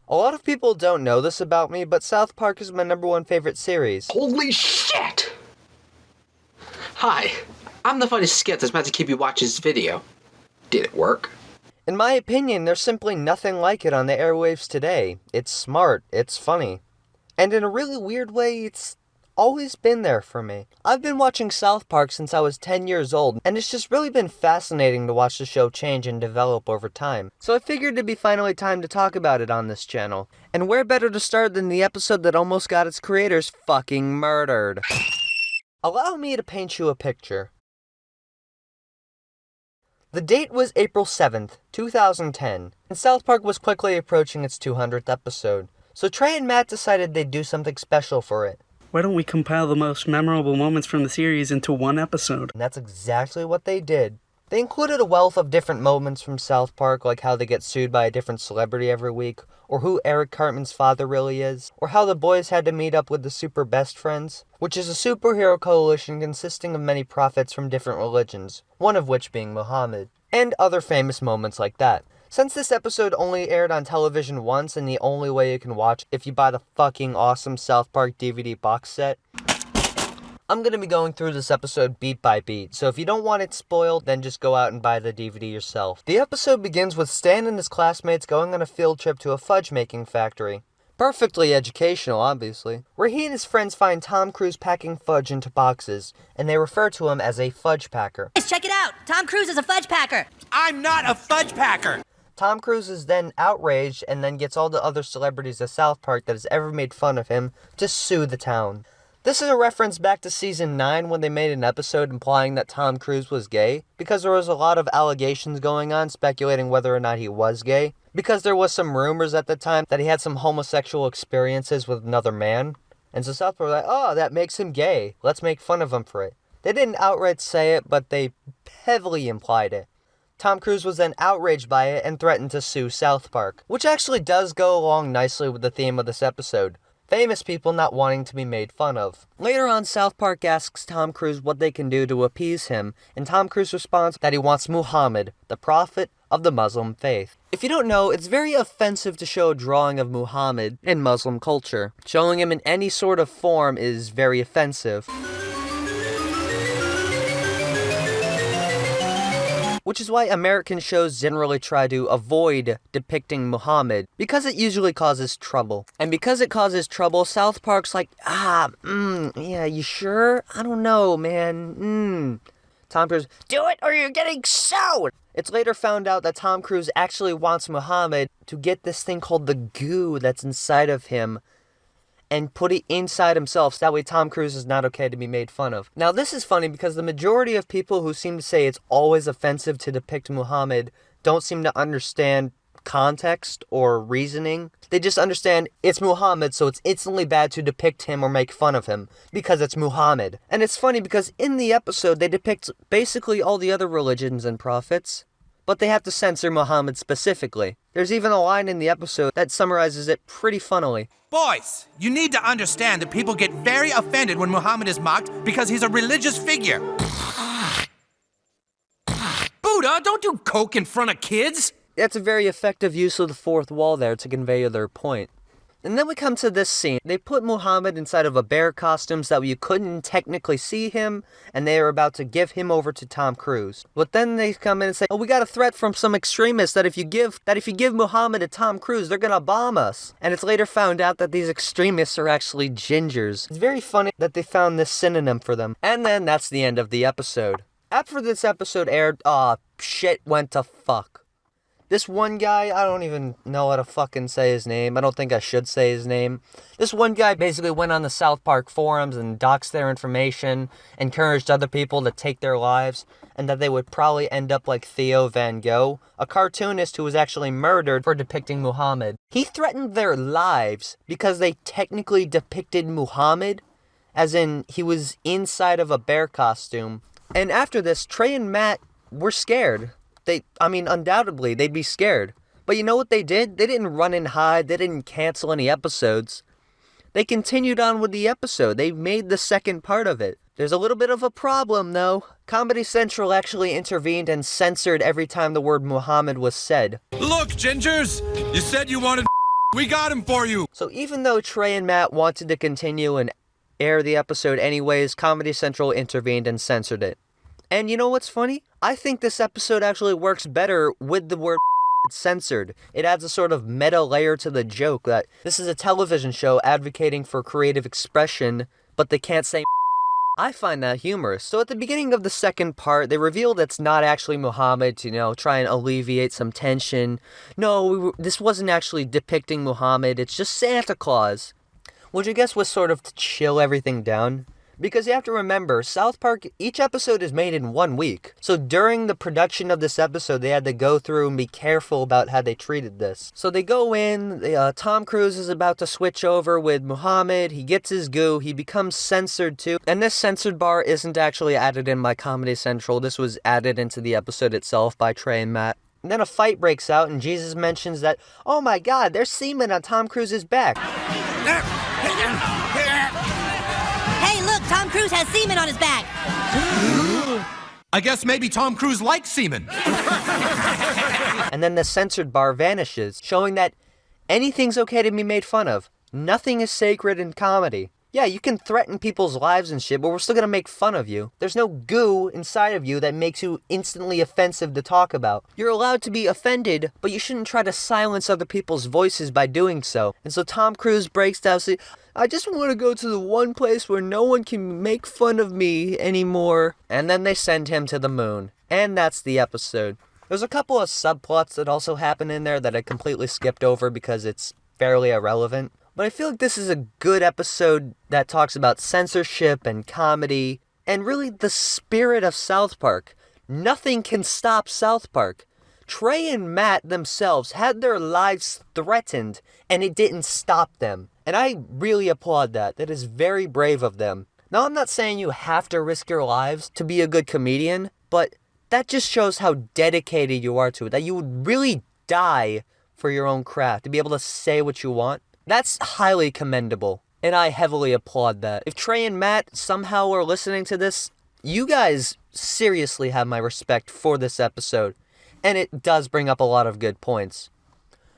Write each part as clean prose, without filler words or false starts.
A lot of people don't know this about me, but South Park is my #1 favorite series. Holy shit! Hi, I'm the funny skit that's meant to keep you watching this video. Did it work? In my opinion, there's simply nothing like it on the airwaves today. It's smart, it's funny, and in a really weird way, it's always been there for me. I've been watching South Park since I was 10 years old, and it's just really been fascinating to watch the show change and develop over time. So I figured it'd be finally time to talk about it on this channel. And where better to start than the episode that almost got its creators fucking murdered? Allow me to paint you a picture. The date was April 7th, 2010, and South Park was quickly approaching its 200th episode, so Trey and Matt decided they'd do something special for it. Why don't we compile the most memorable moments from the series into one episode? And that's exactly what they did. They included a wealth of different moments from South Park, like how they get sued by a different celebrity every week, or who Eric Cartman's father really is, or how the boys had to meet up with the Super Best Friends, which is a superhero coalition consisting of many prophets from different religions, one of which being Muhammad, and other famous moments like that. Since this episode only aired on television once and the only way you can watch if you buy the fucking awesome South Park DVD box set, I'm gonna be going through this episode beat by beat, so if you don't want it spoiled, then just go out and buy the DVD yourself. The episode begins with Stan and his classmates going on a field trip to a fudge-making factory. Perfectly educational, obviously, where he and his friends find Tom Cruise packing fudge into boxes, and they refer to him as a fudge packer. Check it out! Tom Cruise is a fudge packer! I'm not a fudge packer! Tom Cruise is then outraged and then gets all the other celebrities of South Park that has ever made fun of him to sue the town. This is a reference back to season 9 when they made an episode implying that Tom Cruise was gay, because there was a lot of allegations going on speculating whether or not he was gay, because there was some rumors at the time that he had some homosexual experiences with another man, and so South Park was like, oh, that makes him gay, let's make fun of him for it. They didn't outright say it, but they heavily implied it. Tom Cruise was then outraged by it and threatened to sue South Park, which actually does go along nicely with the theme of this episode. Famous people not wanting to be made fun of. Later on, South Park asks Tom Cruise what they can do to appease him, and Tom Cruise responds that he wants Muhammad, the prophet of the Muslim faith. If you don't know, it's very offensive to show a drawing of Muhammad in Muslim culture. Showing him in any sort of form is very offensive. Which is why American shows generally try to avoid depicting Muhammad, because it usually causes trouble. And because it causes trouble, South Park's like, yeah, you sure? I don't know, man, Tom Cruise, do it or you're getting sued! It's later found out that Tom Cruise actually wants Muhammad to get this thing called the goo that's inside of him and put it inside himself, so that way Tom Cruise is not okay to be made fun of. Now this is funny because the majority of people who seem to say it's always offensive to depict Muhammad don't seem to understand context or reasoning. They just understand it's Muhammad, so it's instantly bad to depict him or make fun of him, because it's Muhammad. And it's funny because in the episode they depict basically all the other religions and prophets, but they have to censor Muhammad specifically. There's even a line in the episode that summarizes it pretty funnily. Boys, you need to understand that people get very offended when Muhammad is mocked because he's a religious figure. Buddha, don't do coke in front of kids! That's a very effective use of the fourth wall there to convey their point. And then we come to this scene. They put Muhammad inside of a bear costume so that you couldn't technically see him, and they are about to give him over to Tom Cruise. But then they come in and say, oh, we got a threat from some extremists that if you give Muhammad to Tom Cruise, they're gonna bomb us. And it's later found out that these extremists are actually gingers. It's very funny that they found this synonym for them. And then that's the end of the episode. After this episode aired, shit went to fuck. This one guy, I don't even know how to fucking say his name. I don't think I should say his name. This one guy basically went on the South Park forums and doxed their information, encouraged other people to take their lives, and that they would probably end up like Theo Van Gogh, a cartoonist who was actually murdered for depicting Muhammad. He threatened their lives because they technically depicted Muhammad, as in he was inside of a bear costume. And after this, Trey and Matt were scared. Undoubtedly, they'd be scared. But you know what they did? They didn't run and hide. They didn't cancel any episodes. They continued on with the episode. They made the second part of it. There's a little bit of a problem, though. Comedy Central actually intervened and censored every time the word Muhammad was said. Look, Gingers, you said you wanted we got him for you. So even though Trey and Matt wanted to continue and air the episode anyways, Comedy Central intervened and censored it. And you know what's funny? I think this episode actually works better with the word censored. It adds a sort of meta layer to the joke that this is a television show advocating for creative expression, but they can't say I find that humorous. So at the beginning of the second part, they revealed it's not actually Muhammad to, try and alleviate some tension. No, this wasn't actually depicting Muhammad, it's just Santa Claus. Which I guess was sort of to chill everything down. Because you have to remember, South Park, each episode is made in 1 week. So during the production of this episode, they had to go through and be careful about how they treated this. So they go in, Tom Cruise is about to switch over with Muhammad, he gets his goo, he becomes censored too. And this censored bar isn't actually added in by Comedy Central, this was added into the episode itself by Trey and Matt. And then a fight breaks out and Jesus mentions that, oh my god, there's semen on Tom Cruise's back. Hey, look, Tom Cruise has semen on his back. I guess maybe Tom Cruise likes semen. And then the censored bar vanishes, showing that anything's okay to be made fun of. Nothing is sacred in comedy. Yeah, you can threaten people's lives and shit, but we're still gonna make fun of you. There's no goo inside of you that makes you instantly offensive to talk about. You're allowed to be offended, but you shouldn't try to silence other people's voices by doing so. And so Tom Cruise breaks down, saying, I just want to go to the one place where no one can make fun of me anymore. And then they send him to the moon. And that's the episode. There's a couple of subplots that also happen in there that I completely skipped over because it's fairly irrelevant. But I feel like this is a good episode that talks about censorship and comedy, and really the spirit of South Park. Nothing can stop South Park. Trey and Matt themselves had their lives threatened, and it didn't stop them. And I really applaud that. That is very brave of them. Now, I'm not saying you have to risk your lives to be a good comedian, but that just shows how dedicated you are to it, that you would really die for your own craft, to be able to say what you want. That's highly commendable, and I heavily applaud that. If Trey and Matt somehow are listening to this, you guys seriously have my respect for this episode, and it does bring up a lot of good points.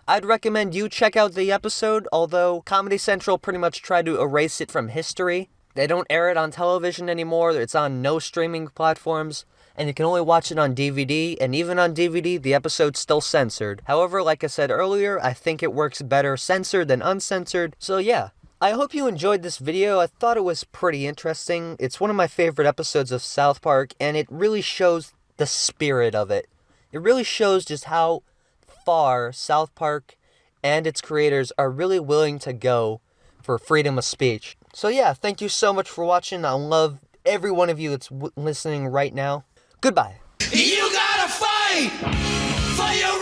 I'd recommend you check out the episode, although Comedy Central pretty much tried to erase it from history. They don't air it on television anymore, it's on no streaming platforms. And you can only watch it on DVD, and even on DVD, the episode's still censored. However, like I said earlier, I think it works better censored than uncensored, so yeah. I hope you enjoyed this video. I thought it was pretty interesting. It's one of my favorite episodes of South Park, and it really shows the spirit of it. It really shows just how far South Park and its creators are really willing to go for freedom of speech. So yeah, thank you so much for watching. I love every one of you that's listening right now. Goodbye. You gotta fight for your